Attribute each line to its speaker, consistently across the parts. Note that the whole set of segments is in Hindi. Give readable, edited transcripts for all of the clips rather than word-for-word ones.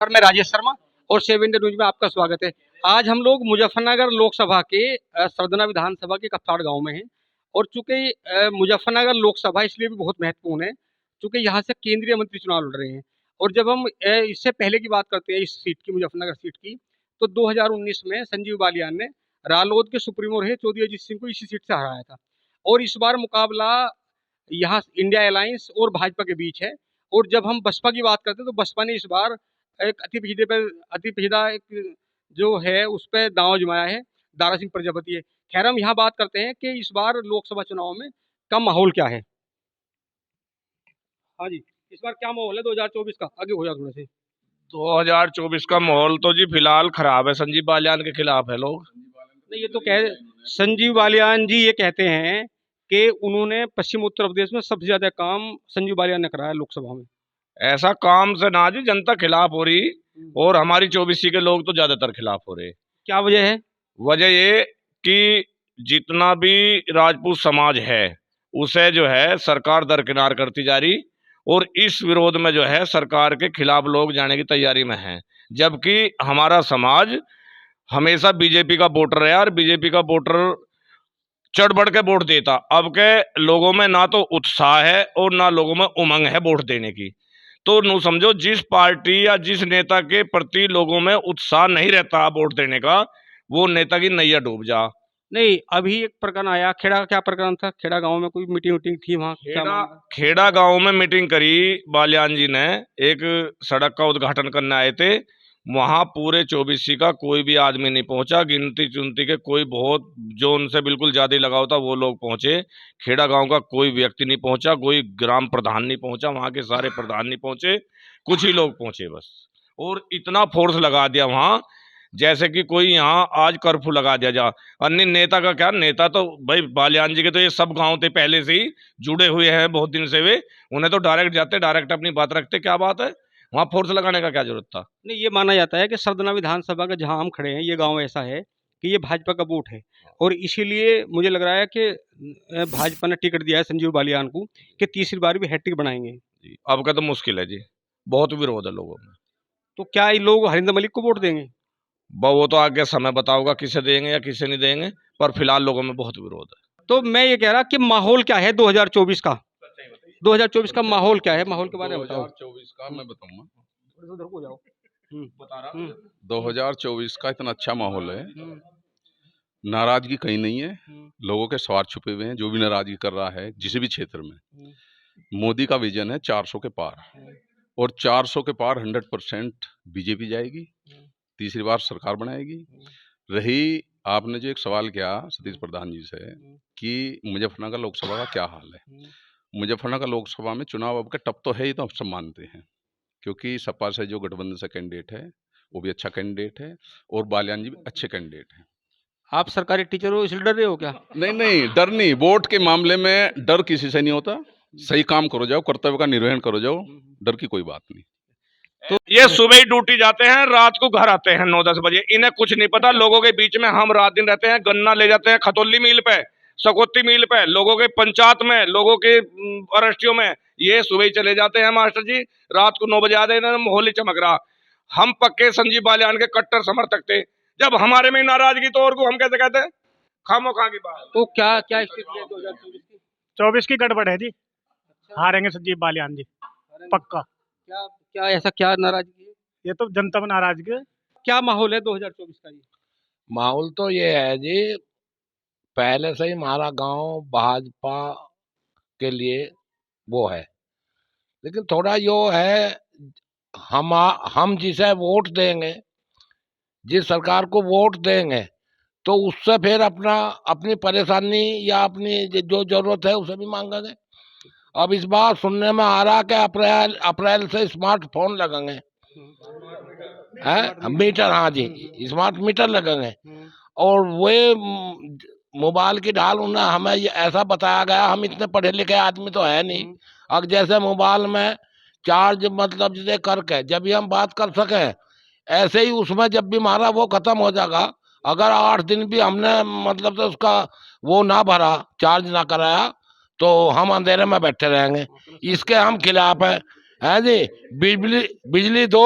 Speaker 1: और मैं राजेश शर्मा और सेव इंडिया न्यूज में आपका स्वागत है। आज हम लोग मुजफ्फरनगर लोकसभा के सरदना विधानसभा के कपसाड़ गांव में हैं। और चूंकि मुजफ्फरनगर लोकसभा इसलिए भी बहुत महत्वपूर्ण है चूंकि यहाँ से केंद्रीय मंत्री चुनाव लड़ रहे हैं। और जब हम इससे पहले की बात करते हैं इस सीट की, मुजफ्फरनगर सीट की, तो 2019 में संजीव बालियान ने रालोद के सुप्रीमो रहे चौधरी अजीत सिंह को इसी सीट से हराया था। और इस बार मुकाबला यहाँ इंडिया अलायंस और भाजपा के बीच है। और जब हम बसपा की बात करते हैं तो बसपा ने इस बार एक अति पिछड़ा एक जो है उस पर दांव जमाया है, दारा सिंह प्रजापति है। खैर, हम यहाँ बात करते हैं कि इस बार लोकसभा चुनाव में का माहौल क्या है। हाँ जी, इस बार क्या माहौल है 2024 का? आगे हो जाओ थोड़े से।
Speaker 2: 2024 का माहौल तो जी फिलहाल खराब है। संजीव बालियान के खिलाफ है लोग।
Speaker 1: नहीं, ये तो कह संजीव बालियान जी ये कहते हैं कि उन्होंने पश्चिम उत्तर प्रदेश में सबसे ज्यादा काम संजीव बालियान ने कराया लोकसभा में।
Speaker 2: ऐसा काम से ना जी जनता खिलाफ हो रही, और हमारी 24 के लोग तो ज्यादातर खिलाफ हो रहे।
Speaker 1: क्या वजह है?
Speaker 2: वजह ये कि जितना भी राजपूत समाज है उसे जो है सरकार दरकिनार करती जा रही, और इस विरोध में जो है सरकार के खिलाफ लोग जाने की तैयारी में हैं। जबकि हमारा समाज हमेशा बीजेपी का वोटर है, और बीजेपी का वोटर चढ़ बढ़ के वोट देता। अब के लोगों में ना तो उत्साह है और ना लोगों में उमंग है वोट देने की। तो नू समझो, जिस पार्टी या जिस नेता के प्रति लोगों में उत्साह नहीं रहता वोट देने का, वो नेता की नैया डूब जा।
Speaker 1: नहीं, अभी एक प्रकरण आया खेड़ा, क्या प्रकरण था? खेड़ा गांव में कोई मीटिंग थी वहाँ,
Speaker 2: खेड़ा गांव में मीटिंग करी बालियान जी ने। एक सड़क का उद्घाटन करने आए थे, वहां पूरे 24 का कोई भी आदमी नहीं पहुंचा। गिनती चुनती के कोई बहुत जो उनसे बिल्कुल ज्यादा ही लगाव था वो लोग पहुंचे। खेड़ा गांव का कोई व्यक्ति नहीं पहुंचा, कोई ग्राम प्रधान नहीं पहुंचा, वहां के सारे प्रधान नहीं पहुंचे, कुछ ही लोग पहुंचे बस। और इतना फोर्स लगा दिया वहां जैसे कि कोई यहाँ आज कर्फ्यू लगा दिया जा। अन्य नेता का क्या, नेता तो भाई बालियान जी के तो ये सब गांव थे पहले से ही जुड़े हुए हैं बहुत दिन से, वे उन्हें तो डायरेक्ट जाते, डायरेक्ट अपनी बात रखते। क्या बात है, वहां फोर्स लगाने का क्या जरूरत था?
Speaker 1: नहीं, ये माना जाता है कि सरदना विधानसभा का जहां हम खड़े हैं ये गांव ऐसा है कि ये भाजपा का वोट है। और इसीलिए मुझे लग रहा है कि भाजपा ने टिकट दिया है संजीव बालियान को कि तीसरी बार भी हैट्रिक बनाएंगे।
Speaker 2: जी, अब का तो मुश्किल है जी, बहुत विरोध है लोगों में।
Speaker 1: तो क्या ये लोग हरिंदर मलिक को वोट देंगे?
Speaker 2: वो तो आगे समय बताओगा किसे देंगे या किसे नहीं देंगे, पर फिलहाल लोगों में बहुत विरोध है।
Speaker 1: तो मैं ये कह रहा कि माहौल क्या है 2024 का? 2024 का माहौल क्या है? माहौल के बारे में बताओ।
Speaker 3: 2024 का मैं बताऊंगा।
Speaker 1: उधर को जाओ।
Speaker 2: बता रहा हूँ।
Speaker 3: 2024 का इतना अच्छा माहौल है, नाराजगी कहीं नहीं है। लोगों के स्वार्थ छुपे हुए हैं। जो भी नाराजगी कर रहा है जिस भी क्षेत्र में, मोदी का विजन है 400 के पार, और 400 के पार 100% बीजेपी जाएगी, तीसरी बार सरकार बनाएगी। रही आपने जो एक सवाल किया सतीश प्रधान जी से कि मुजफ्फरनगर लोकसभा का क्या हाल है, मुजफ्फरनगर लोकसभा में चुनाव अब का टप तो है, ये तो हम सब मानते हैं, क्योंकि सपा से जो गठबंधन से कैंडिडेट है वो भी अच्छा कैंडिडेट है, और बालियान जी भी अच्छे कैंडिडेट हैं।
Speaker 1: आप सरकारी टीचर हो इसलिए डर रहे हो क्या?
Speaker 3: नहीं नहीं, डर नहीं। वोट के मामले में डर किसी से नहीं होता। सही काम करो जाओ, कर्तव्य का निर्वहन करो जाओ, डर की कोई बात नहीं।
Speaker 2: तो ये सुबह ही ड्यूटी जाते हैं, रात को घर आते हैं 9-10 बजे। इन्हें कुछ नहीं पता। लोगों के बीच में हम रात दिन रहते हैं, गन्ना ले जाते हैं खतौली मिल पे, सकोती मिल पे, लोगों के पंचायत में, लोगों के अरेस्टियों में। ये सुबह ही चले जाते हैं मास्टर जी, रात को 9 बजे आते हैं, माहौल ही चमक रहा। हम पक्के संजीव बालियान के कट्टर समर्थक थे। जब हमारे में नाराजगी तो और को हम कैसे कहते हैं? खामो खा की बात।
Speaker 1: तो क्या क्या स्थिति है 2024 की?
Speaker 4: 24 की गड़बड़ है जी। हारेंगे संजीव बालियान जी, पक्का।
Speaker 1: क्या क्या ऐसा क्या नाराजगी है?
Speaker 4: ये तो जनता में नाराजगी है।
Speaker 1: क्या माहौल है 2024 का? जी,
Speaker 5: माहौल तो ये है जी, पहले से ही हमारा गांव भाजपा के लिए वो है, लेकिन थोड़ा यो है, हम जिसे वोट देंगे, जिस सरकार को वोट देंगे, तो उससे फिर अपनी परेशानी या अपनी जो जरूरत है उसे भी मांगेंगे। अब इस बार सुनने में आ रहा कि अप्रैल से स्मार्टफोन लगेंगे, हैं मीटर। हाँ जी, स्मार्ट मीटर लगेंगे। और वे मोबाइल की ढाल उन्हें हमें ऐसा बताया गया, हम इतने पढ़े लिखे आदमी तो है नहीं, अब जैसे मोबाइल में चार्ज मतलब जैसे करके जब भी हम बात कर सके, ऐसे ही उसमें जब भी हमारा वो खत्म हो जाएगा, अगर 8 दिन भी हमने मतलब तो उसका वो ना भरा, चार्ज ना कराया, तो हम अंधेरे में बैठे रहेंगे। इसके हम खिलाफ हैं जी। बिजली दो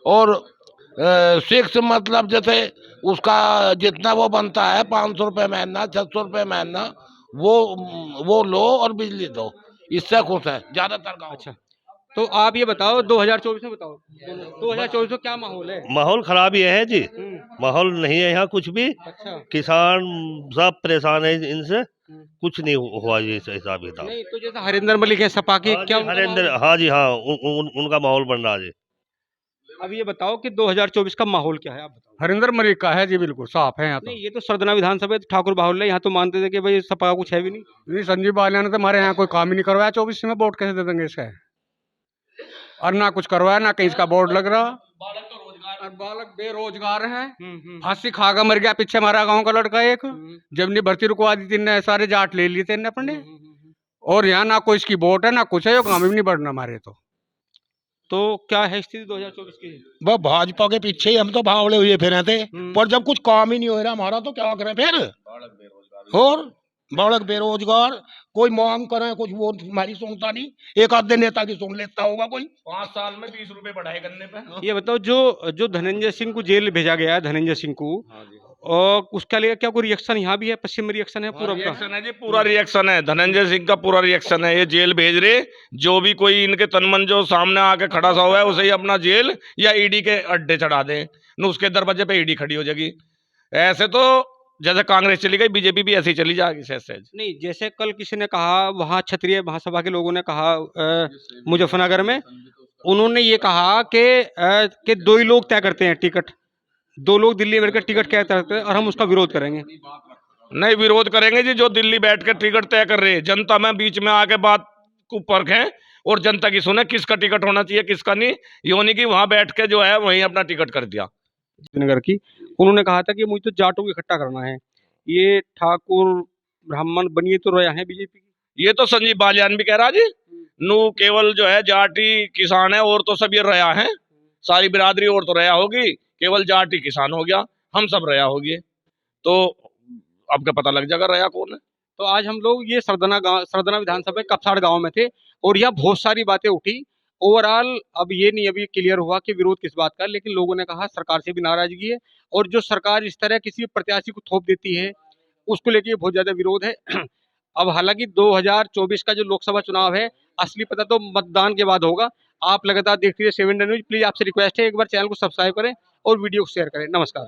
Speaker 5: और सिक्स मतलब जैसे उसका जितना वो बनता है 500 रुपये महीना, 600 रुपये महीना, वो लो और बिजली दो, इससे खुश है ज्यादातर गाँव।
Speaker 1: अच्छा, तो आप ये बताओ 2024 में बताओ 2024 में क्या माहौल है?
Speaker 6: माहौल खराब ही है जी।
Speaker 1: हम्म,
Speaker 6: माहौल नहीं है यहाँ कुछ भी।
Speaker 1: अच्छा।
Speaker 6: किसान सब परेशान है इनसे, कुछ नहीं हुआ ये हिसाब किताब।
Speaker 1: नहीं तो जैसे हरिंदर मलिक है सपा के,
Speaker 6: हाँ
Speaker 1: क्या
Speaker 6: जी,
Speaker 1: उनका
Speaker 6: हरेंद्र,
Speaker 1: माहौल है?
Speaker 6: हाँ जी हाँ, उनका माहौल बन रहा है जी।
Speaker 1: अब ये बताओ कि 2024 का माहौल क्या है, आप बताओ।
Speaker 7: हरिंदर मलिक का है जी, बिल्कुल साफ है यहाँ तो।
Speaker 1: नहीं ये तो सरदना विधानसभा है, तो ठाकुर बाहुल्य यहाँ तो मानते थे कि भाई सपा का कुछ है भी नहीं।
Speaker 7: नहीं, संजीव बालियान ने तो हमारे यहाँ कोई काम ही नहीं करवाया, 24 में वोट कैसे दे देंगे इसका? और ना कुछ करवाया, ना कहीं इसका बोर्ड लग रहा। और बालक बेरोजगार है, फांसी खागा मर गया पीछे हमारा गांव का लड़का एक, जब नहीं भर्ती रुकवा दी थी, सारे जाट ले लिए थे अपने। और यहाँ ना कोई इसकी वोट है ना कुछ है, काम भी नहीं बढ़ना हमारे
Speaker 1: तो क्या है स्थिति 2024 की?
Speaker 8: वह भाजपा के पीछे ही हम तो भावड़े हुए फिर थे, पर जब कुछ काम ही नहीं हो रहा हमारा तो क्या करें फिर। और बालक बेरोजगार, कोई मांग करे कुछ वो हमारी सुनता नहीं, एक आधे नेता की सुन लेता होगा कोई।
Speaker 2: 5 साल में 20 रुपए बढ़ाए करने पे।
Speaker 1: ये बताओ जो धनंजय सिंह को जेल भेजा गया है, धनंजय सिंह को, और उसका लिए क्या कोई रिएक्शन यहाँ भी है? पश्चिम में रिएक्शन है पूरा का?
Speaker 2: रिएक्शन है जी, पूरा रिएक्शन है, धनंजय सिंह का पूरा रिएक्शन है। ये जेल भेज रहे, जो भी कोई इनके तनमन जो सामने आके खड़ा सा हुआ है उसे ही अपना जेल या ईडी के अड्डे चढ़ा दें, न उसके दरवाजे पे ईडी खड़ी हो जाएगी। ऐसे तो जैसे कांग्रेस चली गई, बीजेपी भी ऐसी चली जाएगी सहज।
Speaker 1: नहीं, जैसे कल किसी ने कहा, वहाँ क्षत्रिय महासभा के लोगों ने कहा मुजफ्फरनगर में, उन्होंने ये कहा कि 2 ही लोग तय करते हैं टिकट, 2 लोग दिल्ली में बैठकर टिकट तय करते हैं और हम उसका विरोध करेंगे।
Speaker 2: नहीं, विरोध करेंगे जी, जो दिल्ली बैठ के टिकट तय कर रहे हैं। जनता में बीच में आके बात को परखें और जनता की सुने किसका टिकट होना चाहिए किसका नहीं। योनी की वहां बैठ के जो है वहीं अपना टिकट कर दिया।
Speaker 1: नगर की उन्होंने कहा था कि मुझे तो जाटों को इकट्ठा करना है। ये ठाकुर ब्राह्मण बनिए तो रहे हैं बीजेपी की।
Speaker 2: ये तो संजीव बालियान भी कह रहा जी, नू केवल जो है जाटी किसान है और तो सब ये रहा है, सारी बिरादरी और तो रहा होगी, केवल जाटी किसान हो गया, हम सब रहा होगी। तो आपका पता लग जाएगा रहा कौन है।
Speaker 1: तो आज हम लोग ये सरदना विधानसभा कपसाड़ गांव में थे और यहाँ बहुत सारी बातें उठी। ओवरऑल अब ये नहीं अभी क्लियर हुआ कि विरोध किस बात का, लेकिन लोगों ने कहा सरकार से भी नाराजगी है और जो सरकार इस तरह किसी प्रत्याशी को थोप देती है उसको लेके बहुत ज्यादा विरोध है। अब हालांकि 2024 का जो लोकसभा चुनाव है असली पता तो मतदान के बाद होगा। आप लगातार देखते रहिए 7 न्यूज। प्लीज आपसे रिक्वेस्ट है एक बार चैनल को सब्सक्राइब करें और वीडियो को शेयर करें। नमस्कार।